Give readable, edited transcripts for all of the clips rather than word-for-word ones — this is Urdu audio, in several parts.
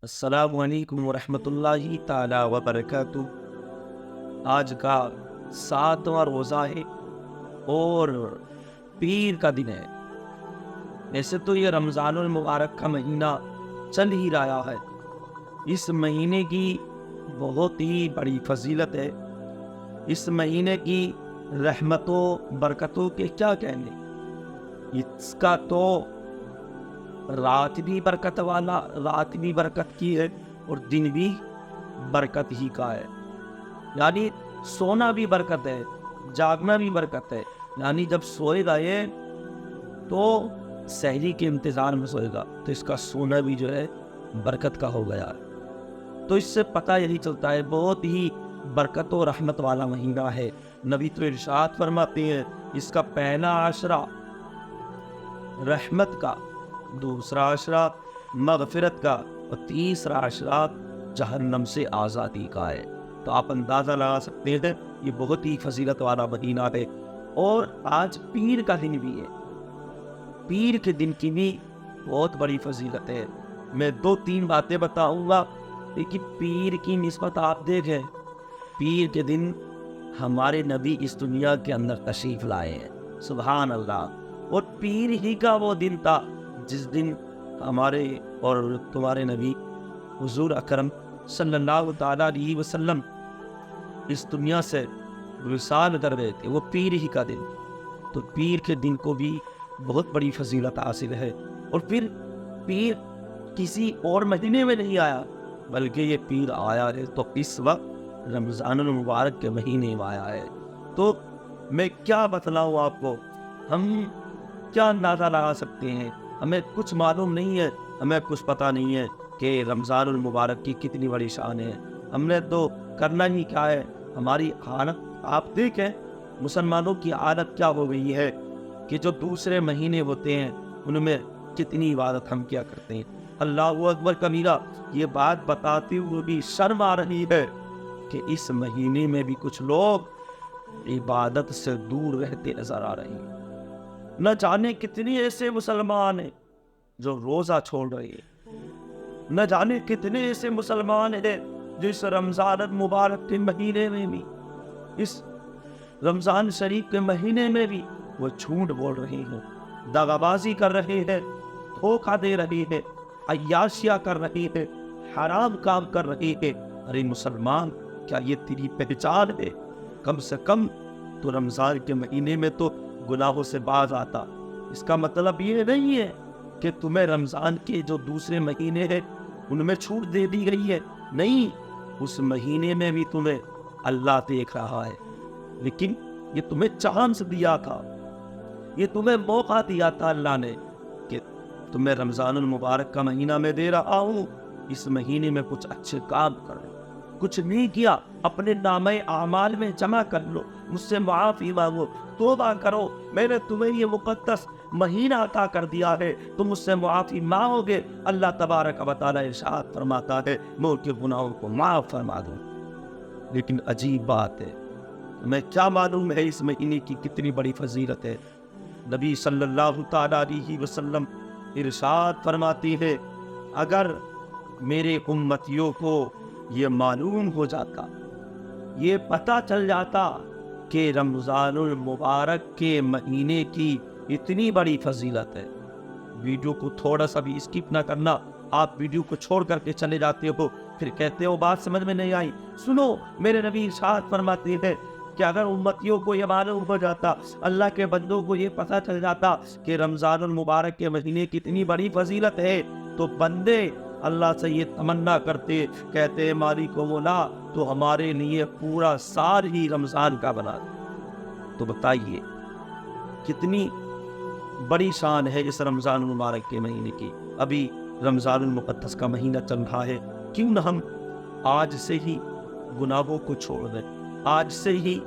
السلام علیکم ورحمۃ اللہ تعالی وبرکاتہ۔ آج کا 7واں روزہ ہے اور پیر کا دن ہے۔ ویسے تو یہ رمضان المبارک کا مہینہ چل ہی رہا ہے۔ اس مہینے کی بہت ہی بڑی فضیلت ہے۔ اس مہینے کی رحمتوں برکتوں کے کیا کہنے۔ اس کا تو رات بھی برکت کی ہے اور دن بھی برکت ہی کا ہے۔ یعنی سونا بھی برکت ہے، جاگنا بھی برکت ہے۔ یعنی جب سوئے گا یہ تو سحری کے انتظار میں سوئے گا، تو اس کا سونا بھی جو ہے برکت کا ہو گیا ہے۔ تو اس سے پتہ یہی چلتا ہے بہت ہی برکت و رحمت والا مہینہ ہے۔ نبی تو ارشاد فرماتے ہیں اس کا پہلا عشرہ رحمت کا، دوسرا عشرہ مغفرت کا اور تیسرا عشرہ جہنم سے آزادی کا ہے۔ تو آپ اندازہ لگا سکتے ہیں یہ بہت ہی فضیلت والا مہینہ ہے۔ اور آج پیر کا دن بھی ہے۔ پیر کے دن کی بھی بہت بڑی فضیلت ہے۔ میں 2-3 باتیں بتاؤں گا، لیکن پیر کی نسبت آپ دیکھیں، پیر کے دن ہمارے نبی اس دنیا کے اندر تشریف لائے ہیں، سبحان اللہ۔ اور پیر ہی کا وہ دن تھا جس دن ہمارے اور تمہارے نبی حضور اکرم صلی اللہ تعالیٰ علیہ وسلم اس دنیا سے وصال کر گئے تھے، وہ پیر ہی کا دن۔ تو پیر کے دن کو بھی بہت بڑی فضیلت حاصل ہے۔ اور پھر پیر کسی اور مہینے میں نہیں آیا، بلکہ یہ پیر آیا ہے تو اس وقت رمضان المبارک کے مہینے میں آیا ہے۔ تو میں کیا بتلاؤں آپ کو، ہم کیا اندازہ لگا سکتے ہیں؟ ہمیں کچھ معلوم نہیں ہے، ہمیں کچھ پتہ نہیں ہے کہ رمضان المبارک کی کتنی بڑی شان ہے۔ ہم نے تو کرنا ہی کیا ہے۔ ہماری حالت آپ دیکھیں، مسلمانوں کی حالت کیا ہو گئی ہے کہ جو دوسرے مہینے ہوتے ہیں ان میں کتنی عبادت ہم کیا کرتے ہیں۔ اللہ اکبر کبیرہ، یہ بات بتاتے ہوئے بھی شرم آ رہی ہے کہ اس مہینے میں بھی کچھ لوگ عبادت سے دور رہتے نظر آ رہے ہیں۔ نہ جانے کتنے ایسے مسلمان ہیں جو روزہ چھوڑ رہے ہیں، نہ جانے کتنے ایسے مسلمان ہیں جو اس رمضان المبارک کے مہینے میں بھی، اس رمضان شریف کے مہینے میں بھی وہ جھوٹ بول رہے ہیں، دغا بازی کر رہے ہیں، دھوکہ دے رہے ہیں، عیاشیاں کر رہے ہیں، حرام کام کر رہے ہیں۔ ارے مسلمان، کیا یہ تیری پہچان ہے؟ کم سے کم تو رمضان کے مہینے میں تو گناہوں سے باز آتا۔ اس کا مطلب یہ نہیں ہے کہ تمہیں رمضان کے جو دوسرے مہینے ہیں ان میں چھوٹ دے دی گئی ہے، نہیں، اس مہینے میں بھی تمہیں اللہ دیکھ رہا ہے، لیکن یہ تمہیں چانس دیا تھا، یہ تمہیں موقع دیا تھا اللہ نے کہ تمہیں رمضان المبارک کا مہینہ میں دے رہا ہوں، اس مہینے میں کچھ اچھے کام کرو۔ کچھ نہیں کیا، اپنے نامہ اعمال میں جمع کر لو، مجھ سے معافی مانگو، توبہ کرو، میں نے تمہیں یہ مقدس مہینہ عطا کر دیا ہے، تم مجھ سے معافی مانگو گے، اللہ تبارک و تعالیٰ ارشاد فرماتا ہے میں ان کے گناہوں کو معاف فرما دوں۔ لیکن عجیب بات ہے، میں کیا معلوم ہے اس مہینے کی کتنی بڑی فضیلت ہے۔ نبی صلی اللہ تعالیٰ علیہ وسلم ارشاد فرماتی ہے اگر میرے امتیوں کو یہ معلوم ہو جاتا، یہ پتہ چل جاتا کہ رمضان المبارک کے مہینے کی اتنی بڑی فضیلت ہے۔ ویڈیو کو تھوڑا سا بھی اسکپ نہ کرنا، آپ ویڈیو کو چھوڑ کر کے چلے جاتے ہو، پھر کہتے ہو بات سمجھ میں نہیں آئی۔ سنو، میرے نبی ارشاد فرماتے ہیں کہ اگر امتیوں کو یہ معلوم ہو جاتا، اللہ کے بندوں کو یہ پتہ چل جاتا کہ رمضان المبارک کے مہینے کی اتنی بڑی فضیلت ہے، تو بندے اللہ سے یہ تمنا کرتے، کہتے مالک و مولا تو ہمارے لیے پورا سال ہی رمضان کا بنا دے۔ تو بتائیے کتنی بڑی شان ہے اس رمضان المبارک کے مہینے کی۔ ابھی رمضان المقدس کا مہینہ چل رہا ہے، کیوں نہ ہم آج سے ہی گناہوں کو چھوڑ دیں، آج سے ہی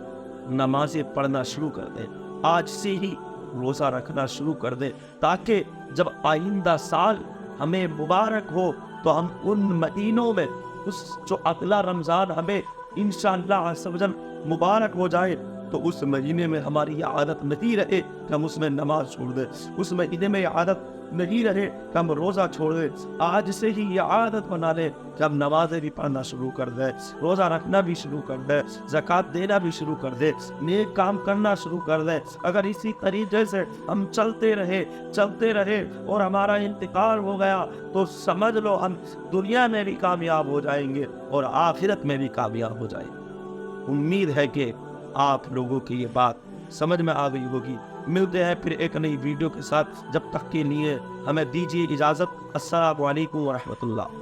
نمازیں پڑھنا شروع کر دیں، آج سے ہی روزہ رکھنا شروع کر دیں، تاکہ جب آئندہ سال ہمیں مبارک ہو تو ہم ان مہینوں میں، اس جو اگلا رمضان ہمیں انشاءاللہ عز و جل مبارک ہو جائے، تو اس مہینے میں ہماری یہ عادت نہیں رہے کہ ہم اس میں نماز چھوڑ دیں، اس مہینے میں یہ عادت نہیں رہے کہ ہم روزہ چھوڑ دیں، آج سے ہی یہ عادت بنا لیں کہ ہم نمازیں بھی پڑھنا شروع کر دیں، روزہ رکھنا بھی شروع کر دیں، زکوٰۃ دینا بھی شروع کر دیں، نیک کام کرنا شروع کر دیں۔ اگر اسی طریقے سے ہم چلتے رہے اور ہمارا انتقال ہو گیا تو سمجھ لو ہم دنیا میں بھی کامیاب ہو جائیں گے اور آخرت میں بھی کامیاب ہو جائیں گے۔ امید ہے کہ آپ لوگوں کی یہ بات سمجھ میں آ گئی ہوگی۔ ملتے ہیں پھر ایک نئی ویڈیو کے ساتھ، جب تک کے لیے ہمیں دیجیے اجازت۔ السلام علیکم ورحمۃ اللہ۔